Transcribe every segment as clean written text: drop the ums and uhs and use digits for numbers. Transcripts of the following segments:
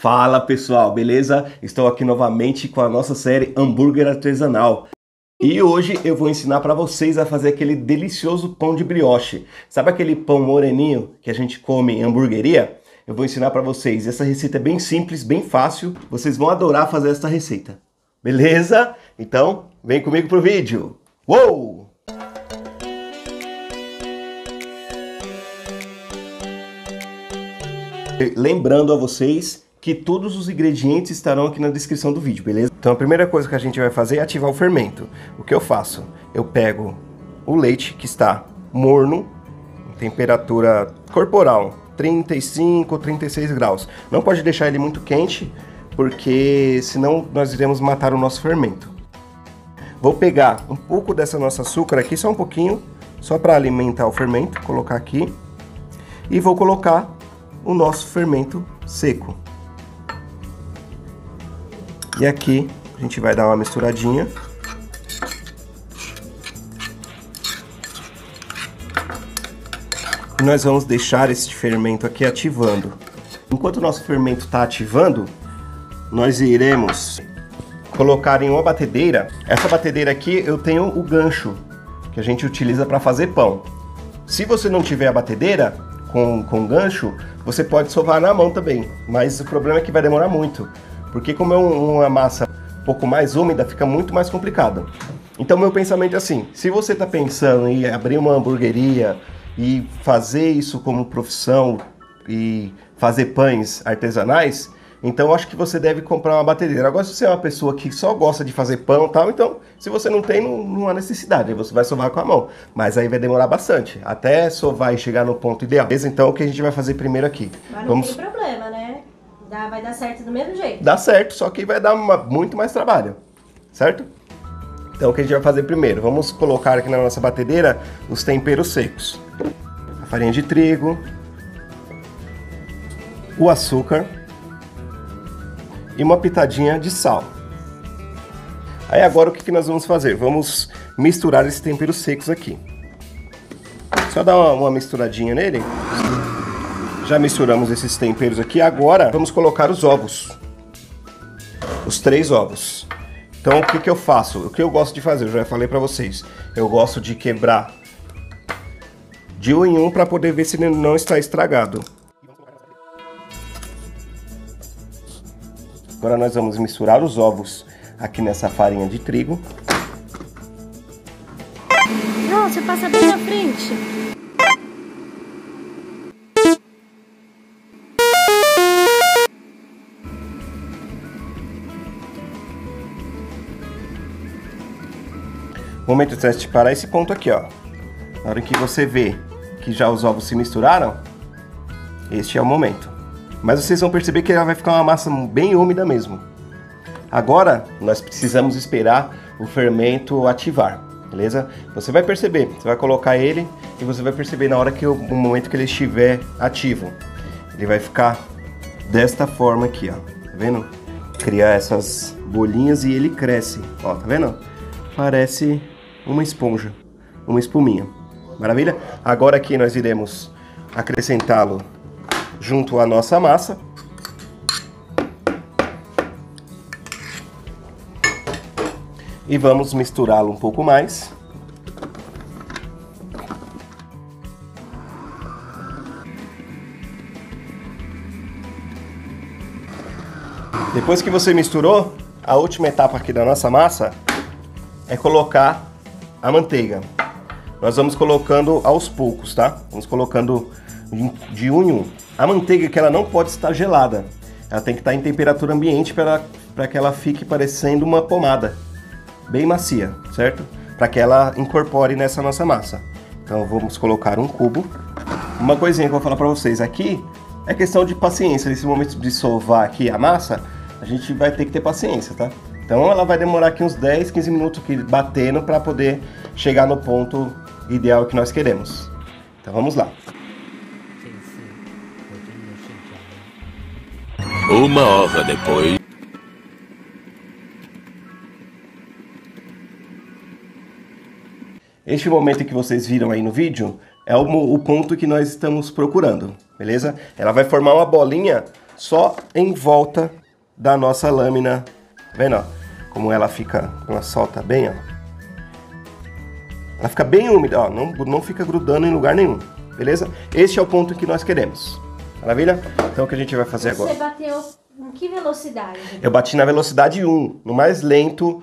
Fala pessoal, beleza? Estou aqui novamente com a nossa série Hambúrguer Artesanal. E hoje eu vou ensinar para vocês a fazer aquele delicioso pão de brioche. Sabe aquele pão moreninho que a gente come em hamburgueria? Eu vou ensinar para vocês. Essa receita é bem simples, bem fácil. Vocês vão adorar fazer essa receita. Beleza? Então, vem comigo pro vídeo. Uou! Lembrando a vocês que todos os ingredientes estarão aqui na descrição do vídeo, beleza? Então a primeira coisa que a gente vai fazer é ativar o fermento. O que eu faço? Eu pego o leite que está morno, em temperatura corporal, 35 ou 36 graus. Não pode deixar ele muito quente, porque senão nós iremos matar o nosso fermento. Vou pegar um pouco dessa nossa açúcar aqui, só um pouquinho, só para alimentar o fermento, colocar aqui. E vou colocar o nosso fermento seco. E aqui a gente vai dar uma misturadinha. E nós vamos deixar esse fermento aqui ativando. Enquanto o nosso fermento está ativando, nós iremos colocar em uma batedeira. Essa batedeira aqui eu tenho o gancho que a gente utiliza para fazer pão. Se você não tiver a batedeira com gancho, você pode sovar na mão também, mas o problema é que vai demorar muito, porque como é uma massa um pouco mais úmida, fica muito mais complicado. Então meu pensamento é assim, se você está pensando em abrir uma hamburgueria e fazer isso como profissão e fazer pães artesanais, então eu acho que você deve comprar uma batedeira. Agora, se você é uma pessoa que só gosta de fazer pão e tal, então se você não tem, não há necessidade, aí você vai sovar com a mão. Mas aí vai demorar bastante, até sovar e chegar no ponto ideal. Então o que a gente vai fazer primeiro aqui? Mas não tem problema, né? Vai dar certo do mesmo jeito. Dá certo, só que vai dar muito mais trabalho, certo? Então o que a gente vai fazer primeiro? Vamos colocar aqui na nossa batedeira os temperos secos. A farinha de trigo, o açúcar e uma pitadinha de sal. Aí agora o que nós vamos fazer? Vamos misturar esses temperos secos aqui. Só dar uma misturadinha nele. Já misturamos esses temperos aqui. Agora vamos colocar os ovos. Os 3 ovos. Então o que eu faço? O que eu gosto de fazer? Eu já falei pra vocês. Eu gosto de quebrar de um em um para poder ver se ele não está estragado. Agora nós vamos misturar os ovos aqui nessa farinha de trigo. Não, você passa bem na frente. Momento de parar esse ponto aqui, ó. Na hora que você vê que já os ovos se misturaram, este é o momento. Mas vocês vão perceber que ela vai ficar uma massa bem úmida mesmo. Agora, nós precisamos esperar o fermento ativar, beleza? Você vai perceber, você vai colocar ele e você vai perceber na hora que no momento que ele estiver ativo. Ele vai ficar desta forma aqui, ó. Tá vendo? Criar essas bolinhas e ele cresce. Ó, tá vendo? Parece uma esponja, uma espuminha. Maravilha? Agora aqui nós iremos acrescentá-lo junto à nossa massa. E vamos misturá-lo um pouco mais. Depois que você misturou, a última etapa aqui da nossa massa é colocar a manteiga. Nós vamos colocando aos poucos, tá? Vamos colocando de um em um. A manteiga que ela não pode estar gelada, ela tem que estar em temperatura ambiente para que ela fique parecendo uma pomada, bem macia, certo? Para que ela incorpore nessa nossa massa. Então vamos colocar um cubo. Uma coisinha que eu vou falar para vocês aqui é questão de paciência. Nesse momento de sovar aqui a massa, a gente vai ter que ter paciência, tá? Então ela vai demorar aqui uns 10, 15 minutos aqui batendo para poder chegar no ponto ideal que nós queremos. Então vamos lá. 1 hora depois. Este momento que vocês viram aí no vídeo é o ponto que nós estamos procurando, beleza? Ela vai formar uma bolinha só em volta da nossa lâmina. Tá vendo, ó? Como ela fica, ela solta bem, ó. Ela fica bem úmida, ó, não fica grudando em lugar nenhum, beleza? Este é o ponto que nós queremos. Maravilha? Então o que a gente vai fazer agora? Você bateu em que velocidade? Eu bati na velocidade 1, no mais lento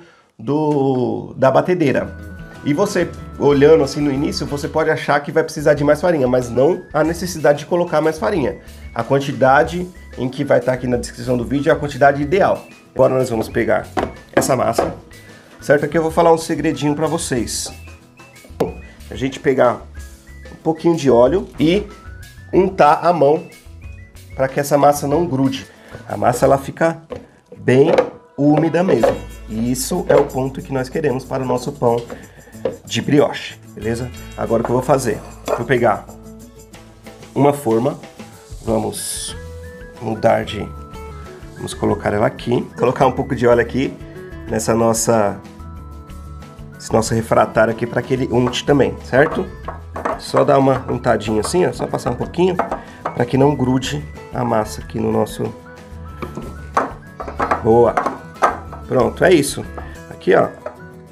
da batedeira. E você, olhando assim no início, você pode achar que vai precisar de mais farinha, mas não há necessidade de colocar mais farinha. A quantidade em que vai estar aqui na descrição do vídeo é a quantidade ideal. Agora nós vamos pegar essa massa, certo? Aqui eu vou falar um segredinho para vocês. A gente pegar um pouquinho de óleo e untar a mão para que essa massa não grude. A massa ela fica bem úmida mesmo. E isso é o ponto que nós queremos para o nosso pão de brioche, beleza? Agora o que eu vou fazer? Vou pegar uma forma, vamos mudar de... Vamos colocar ela aqui, colocar um pouco de óleo aqui nessa esse nosso refratário aqui para que ele unte também, certo? Só dar uma untadinha assim, ó, só passar um pouquinho para que não grude a massa aqui no nosso... Boa! Pronto, é isso. Aqui, ó,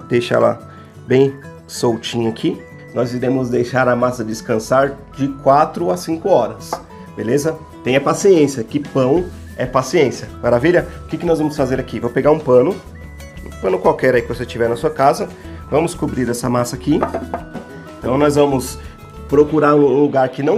deixa ela bem soltinha aqui. Nós iremos deixar a massa descansar de 4 a 5 horas, beleza? Tenha paciência, que pão é paciência. Maravilha? O que nós vamos fazer aqui? Vou pegar um pano qualquer aí que você tiver na sua casa. Vamos cobrir essa massa aqui. Então nós vamos procurar um lugar que não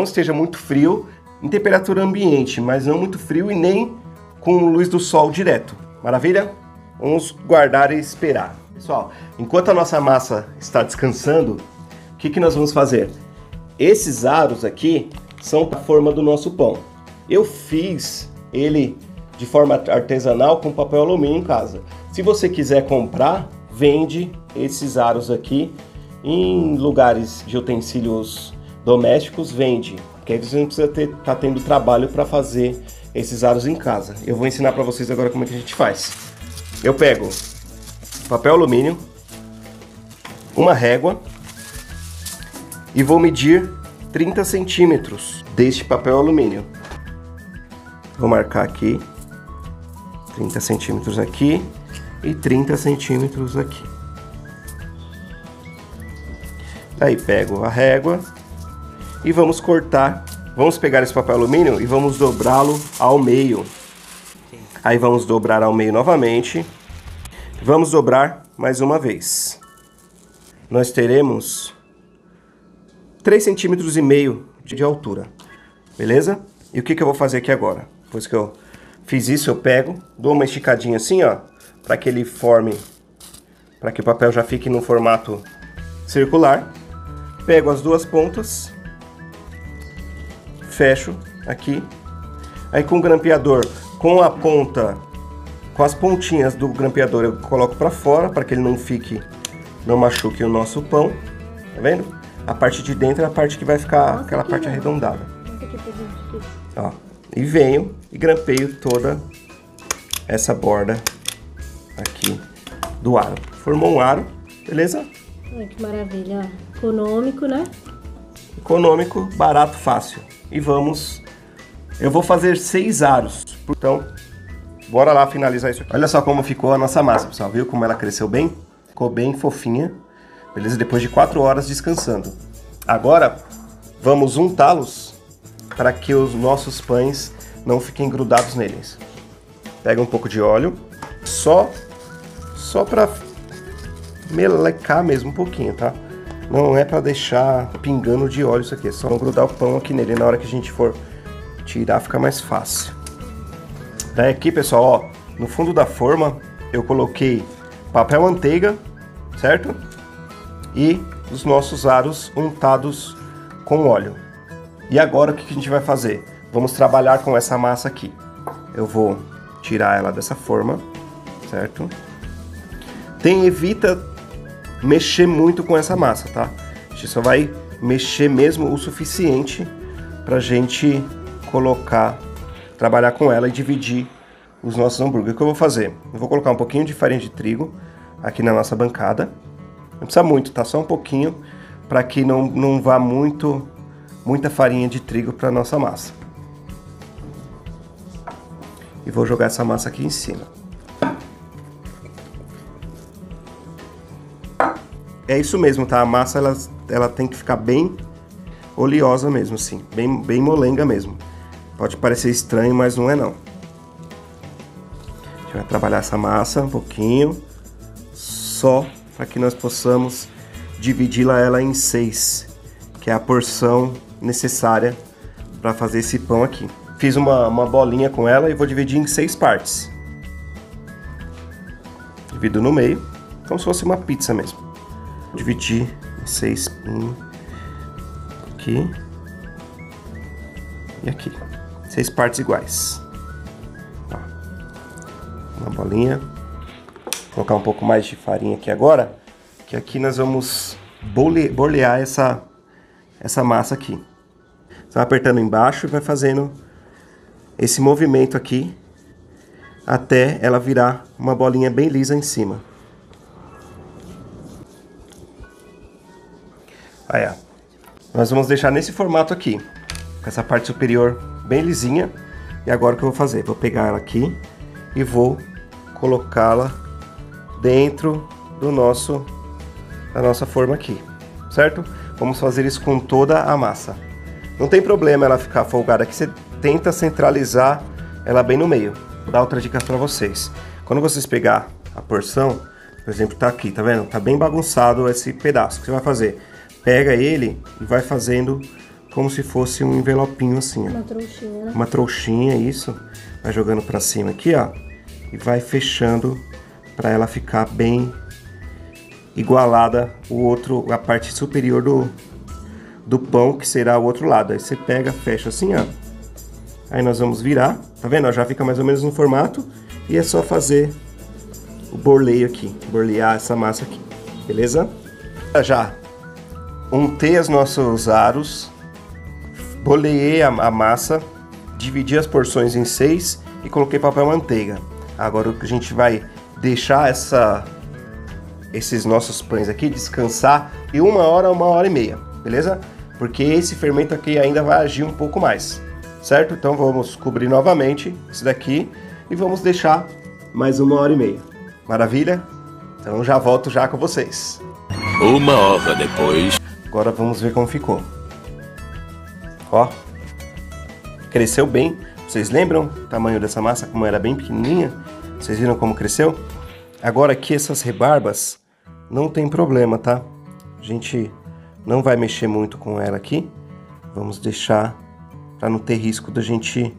esteja muito frio, em temperatura ambiente, mas não muito frio e nem com luz do sol direto. Maravilha? Vamos guardar e esperar. Pessoal, enquanto a nossa massa está descansando, o que nós vamos fazer? Esses aros aqui são a forma do nosso pão. Eu fiz ele de forma artesanal com papel alumínio em casa. Se você quiser comprar, vende esses aros aqui em lugares de utensílios domésticos, vende. Porque aí você não precisa tá tendo trabalho para fazer esses aros em casa. Eu vou ensinar para vocês agora como é que a gente faz. Eu pego papel alumínio, uma régua e vou medir 30 centímetros deste papel alumínio. Vou marcar aqui 30 centímetros aqui e 30 centímetros aqui. Aí pego a régua e vamos cortar. Vamos pegar esse papel alumínio e vamos dobrá-lo ao meio. Aí vamos dobrar ao meio novamente. Vamos dobrar mais uma vez. Nós teremos 3,5 centímetros de altura. Beleza? E o que eu vou fazer aqui agora? Depois que eu fiz isso, eu pego, dou uma esticadinha assim, ó, para que ele forme, para que o papel já fique no formato circular. Pego as duas pontas, fecho aqui. Aí com o grampeador, com a ponta, com as pontinhas do grampeador eu coloco para fora, para que ele não machuque o nosso pão. Tá vendo? A parte de dentro é a parte que vai ficar aquela parte arredondada. Ó, e venho e grampeio toda essa borda aqui do aro. Formou um aro, beleza? Ai, que maravilha, ó. Econômico, né? Econômico, barato, fácil. E eu vou fazer 6 aros. Então, bora lá finalizar isso aqui. Olha só como ficou a nossa massa, pessoal. Viu como ela cresceu bem? Ficou bem fofinha. Beleza? Depois de 4 horas descansando. Agora, vamos untá-los para que os nossos pães não fiquem grudados neles. Pega um pouco de óleo, só para melecar mesmo um pouquinho, tá? Não é para deixar pingando de óleo isso aqui, é só grudar o pão aqui nele. Na hora que a gente for tirar, fica mais fácil. Daí aqui, pessoal, ó, no fundo da forma eu coloquei papel manteiga, certo? E os nossos aros untados com óleo. E agora o que a gente vai fazer? Vamos trabalhar com essa massa aqui. Eu vou tirar ela dessa forma, certo? Evita mexer muito com essa massa, tá? A gente só vai mexer mesmo o suficiente pra gente trabalhar com ela e dividir os nossos hambúrgueres. O que eu vou fazer? Eu vou colocar um pouquinho de farinha de trigo aqui na nossa bancada. Não precisa muito, tá? Só um pouquinho para que não vá muita farinha de trigo para nossa massa. e vou jogar essa massa aqui em cima. É isso mesmo, tá? A massa ela tem que ficar bem oleosa mesmo, assim, bem molenga mesmo. Pode parecer estranho, mas não é não. A gente vai trabalhar essa massa um pouquinho, só para que nós possamos dividi-la em 6, que é a porção necessária para fazer esse pão aqui. Fiz uma bolinha com ela e vou dividir em 6 partes. Divido no meio, como se fosse uma pizza mesmo. Dividir em 6 aqui e aqui. 6 partes iguais. Ó, uma bolinha. Vou colocar um pouco mais de farinha aqui agora, que aqui nós vamos bolear essa massa aqui. Você vai apertando embaixo e vai fazendo esse movimento aqui até ela virar uma bolinha bem lisa em cima. Aí, ó. Nós vamos deixar nesse formato aqui, com essa parte superior bem lisinha. E agora o que eu vou fazer? Vou pegar ela aqui e vou colocá-la dentro da nossa forma aqui, certo? Vamos fazer isso com toda a massa. Não tem problema ela ficar folgada aqui, você tenta centralizar ela bem no meio. Vou dar outra dica para vocês. Quando vocês pegar a porção, por exemplo, tá aqui, tá vendo? Tá bem bagunçado esse pedaço. O que você vai fazer? Pega ele e vai fazendo como se fosse um envelopinho assim, ó. Uma trouxinha, né? Uma trouxinha, isso. Vai jogando para cima aqui, ó. E vai fechando para ela ficar bem igualada a parte superior do pão, que será o outro lado. Aí você pega, fecha assim, ó. Aí nós vamos virar, tá vendo? Já fica mais ou menos no formato. E é só fazer o borleio aqui, borlear essa massa aqui, beleza? Já untei os nossos aros, boleei a massa, dividi as porções em 6 e coloquei papel manteiga. Agora a gente vai deixar esses nossos pães aqui descansar de 1 hora a 1h30, beleza? Porque esse fermento aqui ainda vai agir um pouco mais, certo? Então vamos cobrir novamente esse daqui e vamos deixar mais 1h30. Maravilha? Então já volto já com vocês. 1 hora depois. Agora vamos ver como ficou. Ó, cresceu bem. Vocês lembram o tamanho dessa massa, como era bem pequenininha? Vocês viram como cresceu? Agora aqui essas rebarbas não tem problema, tá? A gente não vai mexer muito com ela aqui. Vamos deixar para não ter risco da gente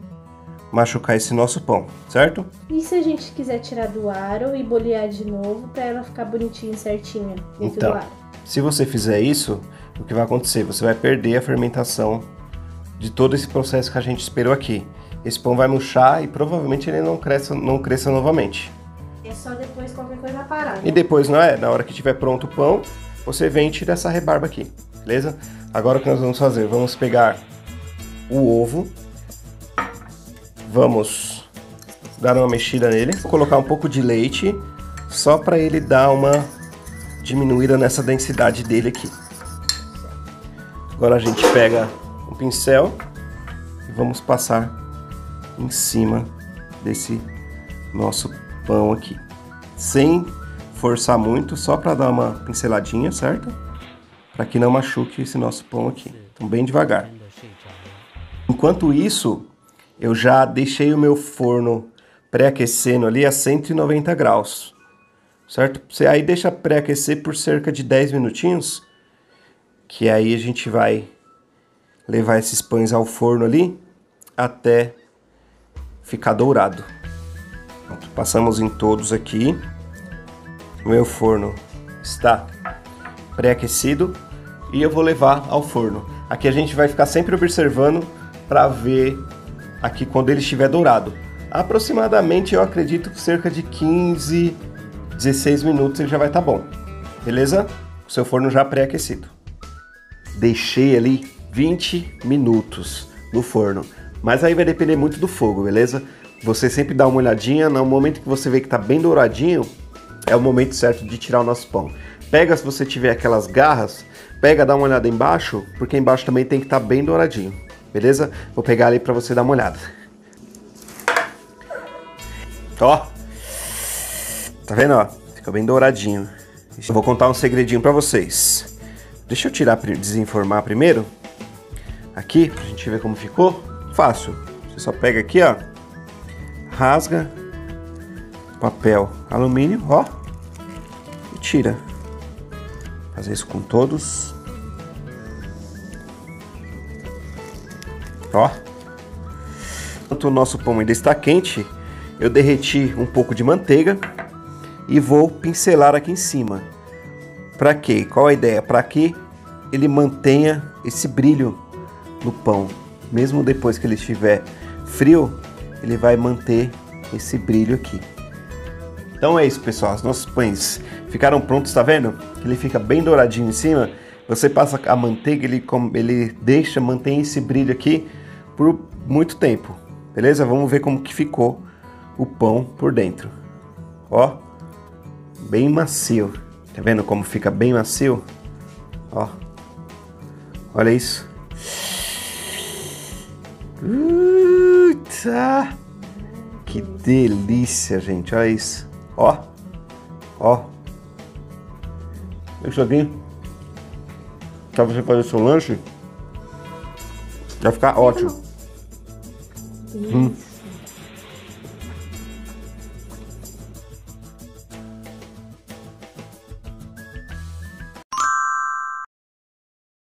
machucar esse nosso pão, certo? E se a gente quiser tirar do aro e bolear de novo para ela ficar bonitinha, certinha dentro do aro? Se você fizer isso, o que vai acontecer? Você vai perder a fermentação de todo esse processo que a gente esperou aqui. Esse pão vai murchar e provavelmente ele não cresça novamente. É só depois qualquer coisa parar, né? E depois, na hora que estiver pronto o pão, você vem e tira essa rebarba aqui, beleza? Agora o que nós vamos fazer? Vamos pegar o ovo, vamos dar uma mexida nele, vou colocar um pouco de leite, só para ele dar uma diminuída nessa densidade dele aqui. Agora a gente pega um pincel e vamos passar em cima desse nosso pão aqui, sem forçar muito, só para dar uma pinceladinha, certo? Para que não machuque esse nosso pão aqui. Então bem devagar. Enquanto isso, eu já deixei o meu forno pré-aquecendo ali a 190 graus, certo? Você aí deixa pré-aquecer por cerca de 10 minutinhos, que aí a gente vai levar esses pães ao forno ali até ficar dourado. Pronto, passamos em todos aqui. O meu forno está pré-aquecido e eu vou levar ao forno. Aqui a gente vai ficar sempre observando para ver aqui quando ele estiver dourado. Aproximadamente, eu acredito que cerca de 15, 16 minutos ele já vai estar bom. Beleza? O seu forno já pré-aquecido. Deixei ali 20 minutos no forno. Mas aí vai depender muito do fogo, beleza? Você sempre dá uma olhadinha, no momento que você vê que tá bem douradinho, é o momento certo de tirar o nosso pão. Pega, se você tiver aquelas garras, pega, dá uma olhada embaixo, porque embaixo também tem que estar bem douradinho, beleza? Vou pegar ali para você dar uma olhada. Ó. Tá vendo, ó? Fica bem douradinho. Eu vou contar um segredinho pra vocês. Deixa eu tirar, desenformar primeiro. Aqui, pra gente ver como ficou. Fácil. Você só pega aqui, ó. Rasga papel alumínio, ó. E tira. Fazer isso com todos. Ó. Enquanto o nosso pão ainda está quente, eu derreti um pouco de manteiga e vou pincelar aqui em cima. Para quê? Qual a ideia? Para que ele mantenha esse brilho no pão. Mesmo depois que ele estiver frio, ele vai manter esse brilho aqui. Então é isso, pessoal. Os nossos pães ficaram prontos, tá vendo? Ele fica bem douradinho em cima. Você passa a manteiga, ele mantém esse brilho aqui por muito tempo. Beleza? Vamos ver como que ficou o pão por dentro. Ó, bem macio. Tá vendo como fica bem macio? Ó, olha isso. Tá. Que delícia, gente. Olha isso. Ó, ó. Isso aqui, pra você fazer seu lanche, vai ficar ótimo.